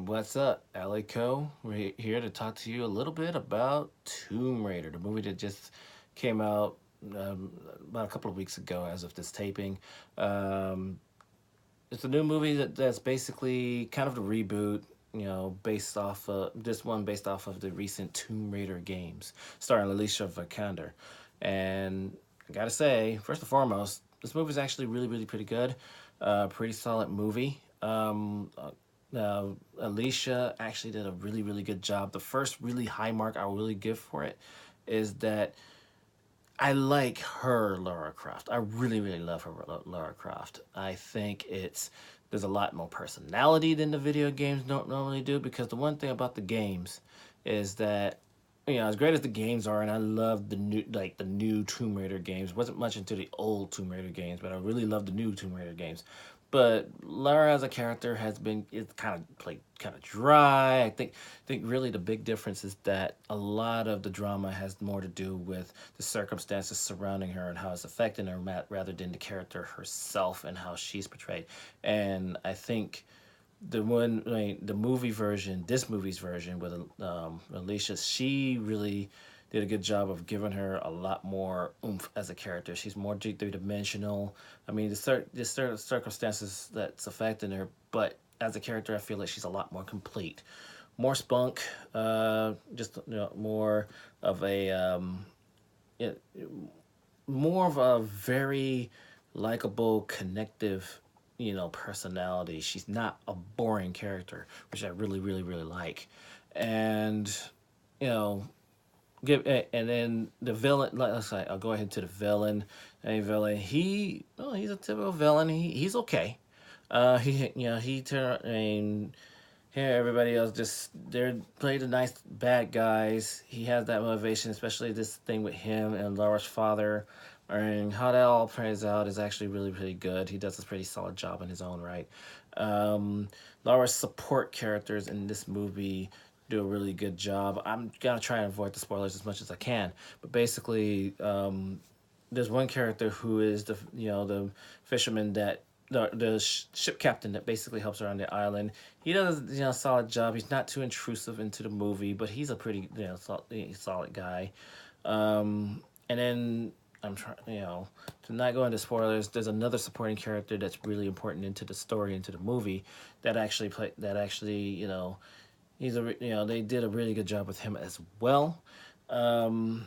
What's up, Alleyco? We're here to talk to you a little bit about Tomb Raider, the movie that just came out about a couple of weeks ago as of this taping. Um, it's a new movie that's basically kind of the reboot, based off based off of the recent Tomb Raider games, starring Alicia Vikander. And I gotta say, first and foremost, this movie is actually really pretty good. Pretty solid movie. Alicia actually did a really good job. The first really high mark I will really give for it is that I like her Lara Croft. I really love her Lara Croft. I think there's a lot more personality than the video games don't normally do, because the one thing about the games is that, as great as the games are, and I love the new Tomb Raider games. Wasn't much into the old Tomb Raider games, but I really love the new Tomb Raider games. But Lara as a character has been it's kind of played kind of dry. I think really the big difference is that a lot of the drama has more to do with the circumstances surrounding her and how it's affecting her, rather than the character herself and how she's portrayed. And I think the movie version, this movie's version with Alicia, she really did a good job of giving her a lot more oomph as a character. She's more three dimensional. I mean, there's certain circumstances that's affecting her, but as a character, I feel like she's a lot more complete, more spunk, just more of a yeah, more of a very likable, connective, personality. She's not a boring character, which I really like. And you know, and then the villain. Let's say I'll go ahead to the villain. A villain. He's a typical villain. He's okay. I mean, here everybody else just they're play the nice bad guys. He has that motivation, especially this thing with him and Laura's father. And how that all plays out is actually really good. He does a pretty solid job in his own right. Um, Laura's support characters in this movie do a really good job. I'm gonna try and avoid the spoilers as much as I can, but basically, there's one character who is the fisherman that the ship captain that basically helps her on the island. He does a solid job. He's not too intrusive into the movie, but he's a pretty solid guy. And then I'm trying to not go into spoilers. There's another supporting character that's really important into the story, into the movie, that actually they did a really good job with him as well. Um,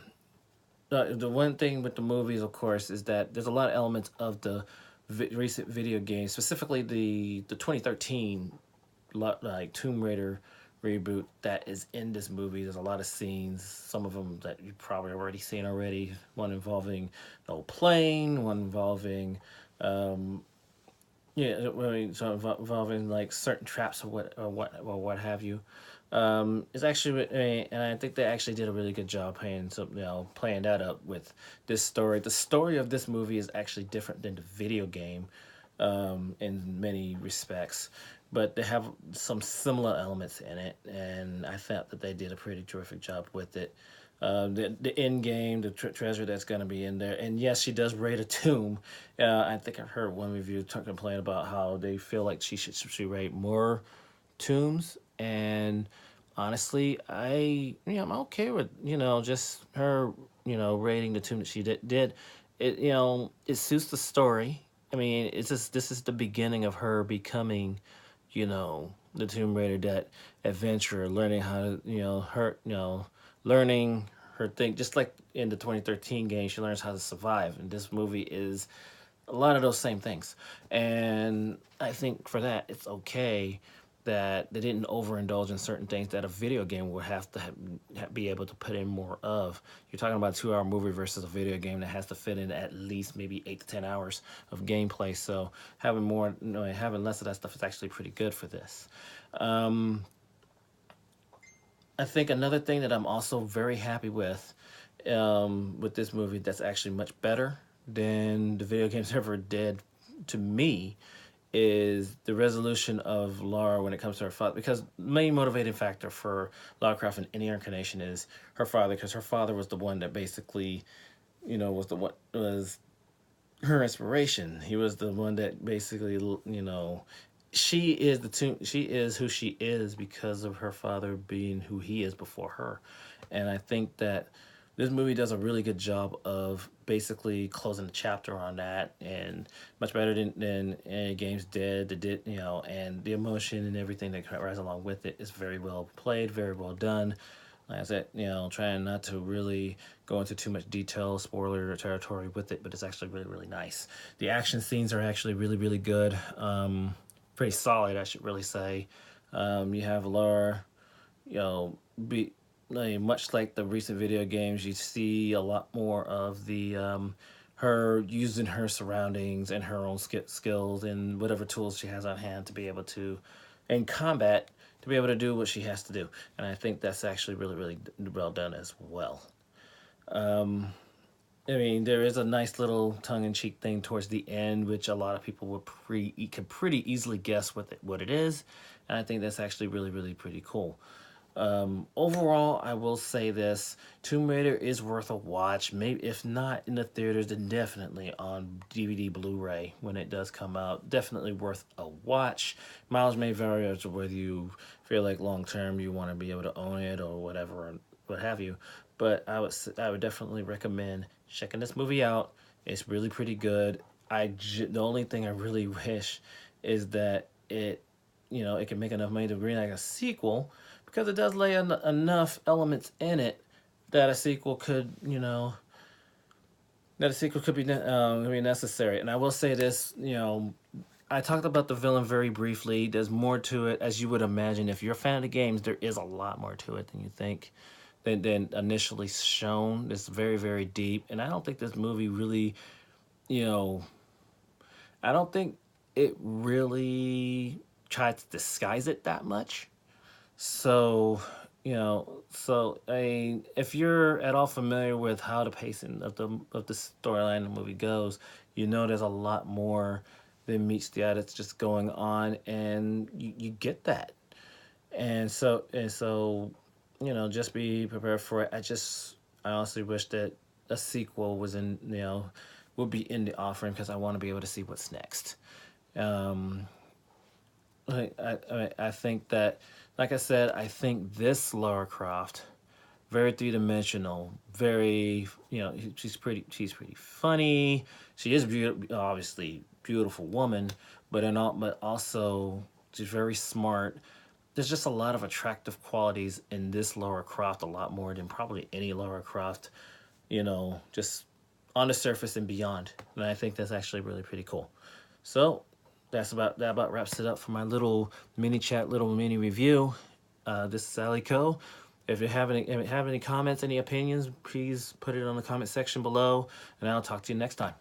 the one thing with the movies, of course, is that there's a lot of elements of the recent video games, specifically the 2013 like Tomb Raider reboot that is in this movie. There's a lot of scenes, some of them that you've probably already seen already. One involving the old plane, one involving yeah, I mean, so involving like certain traps or what have you. It's actually, and I think they actually did a really good job playing that up with this story. The story of this movie is actually different than the video game, in many respects, but they have some similar elements in it, and I felt that they did a pretty terrific job with it. The end game, the treasure that's going to be in there, and yes, she does raid a tomb. I think I heard one review complain about how they feel like she raid more tombs, and honestly, I'm okay with just her raiding the tomb that she did. It suits the story. I mean, it's just this is the beginning of her becoming, the Tomb Raider, that adventurer, learning how to learning her thing, just like in the 2013 game, she learns how to survive, and this movie is a lot of those same things. And I think for that, it's okay that they didn't overindulge in certain things that a video game would have to be able to put in more of. You're talking about a 2 hour movie versus a video game that has to fit in at least maybe 8 to 10 hours of gameplay. So having less of that stuff is actually pretty good for this. Um, I think another thing that I'm also very happy with this movie, that's actually much better than the video games ever did to me, is the resolution of Lara when it comes to her father. Because the main motivating factor for Lara Croft in any incarnation is her father, because her father was the one that basically, was her inspiration. He was the one that basically, she is who she is because of her father being who he is before her. And I think that this movie does a really good job of basically closing the chapter on that, and much better than any games did. And the emotion and everything that rides along with it is very well played, very well done. Like I said, trying not to really go into too much detail, spoiler territory with it, but it's actually really, really nice. The action scenes are actually really, really good. Pretty solid, I should really say. You have Laura, you know, be like, much like the recent video games, you see a lot more of the her using her surroundings and her own skills and whatever tools she has on hand to be able to, in combat, to be able to do what she has to do. And I think that's actually really, really well done as well. I mean, there is a nice little tongue-in-cheek thing towards the end, which a lot of people would could pretty easily guess what it is, and I think that's actually really, really pretty cool. Overall, I will say this: Tomb Raider is worth a watch. Maybe if not in the theaters, then definitely on DVD, Blu-ray when it does come out. Definitely worth a watch. Miles may vary as to whether you feel like long term you want to be able to own it or whatever, what have you. But I would definitely recommend checking this movie out. It's really pretty good. The only thing I really wish is that it can make enough money to bring like a sequel, because it does lay enough elements in it that a sequel could, be necessary. And I will say this, I talked about the villain very briefly. There's more to it, as you would imagine. If you're a fan of the games, there is a lot more to it than you think, than initially shown. It's very, very deep. And I don't think this movie really, you know, I don't think it really tried to disguise it that much. So, if you're at all familiar with how the pacing of the storyline of the movie goes, there's a lot more than meets the eye that's just going on, and you get that. And so, just be prepared for it. I honestly wish that a sequel would be in the offering, because I want to be able to see what's next. Um, I think that, like I said, I think this Lara Croft, very three dimensional, very, she's pretty funny. She is obviously beautiful woman, but also she's very smart. There's just a lot of attractive qualities in this Lara Croft, a lot more than probably any Lara Croft, just on the surface and beyond. And I think that's actually really pretty cool. So that about wraps it up for my little mini chat, little mini review. This is Alleyco. If you have any comments, any opinions, please put it on the comment section below, and I'll talk to you next time.